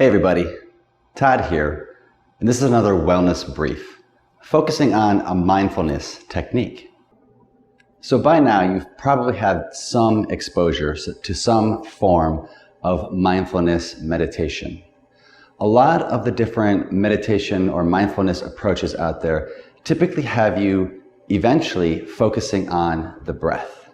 Hey everybody, Todd here, and this is another wellness brief, focusing on a mindfulness technique. So by now you've probably had some exposure to some form of mindfulness meditation. A lot of the different meditation or mindfulness approaches out there typically have you eventually focusing on the breath.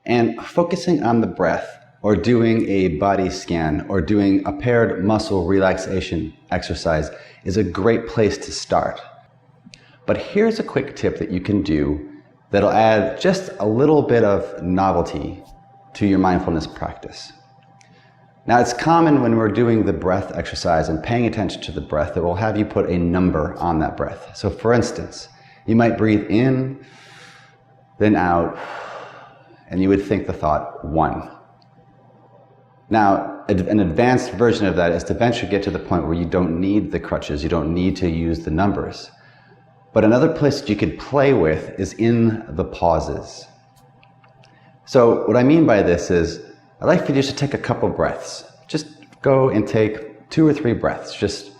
And focusing on the breath, or doing a body scan, or doing a paired muscle relaxation exercise is a great place to start. But here's a quick tip that you can do that'll add just a little bit of novelty to your mindfulness practice. Now, it's common when we're doing the breath exercise and paying attention to the breath that we'll have you put a number on that breath. So for instance, you might breathe in, then out, and you would think the thought 1. Now, an advanced version of that is to eventually get to the point where you don't need the crutches, you don't need to use the numbers. But another place that you could play with is in the pauses. So what I mean by this is, I'd like for you just to take a couple breaths. Just go and take 2 or 3 breaths. Just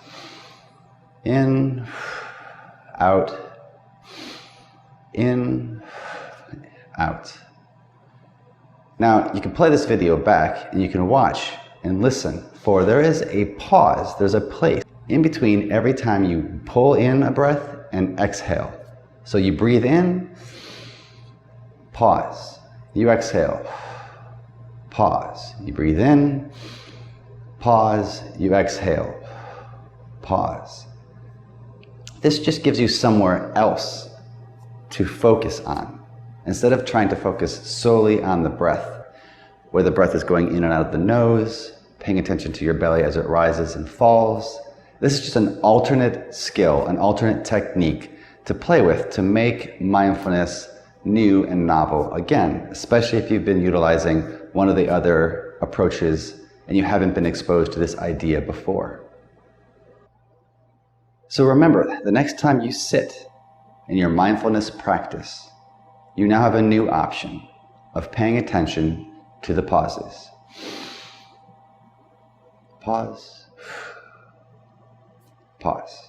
in, out, in, out. Now, you can play this video back and you can watch and listen, for there is a pause, there's a place in between every time you pull in a breath and exhale. So you breathe in, pause. You exhale, pause. You breathe in, pause. You exhale, pause. This just gives you somewhere else to focus on. Instead of trying to focus solely on the breath, where the breath is going in and out of the nose, paying attention to your belly as it rises and falls, this is just an alternate skill, an alternate technique to play with to make mindfulness new and novel again, especially if you've been utilizing one of the other approaches and you haven't been exposed to this idea before. So remember, the next time you sit in your mindfulness practice, you now have a new option of paying attention to the pauses. Pause. Pause.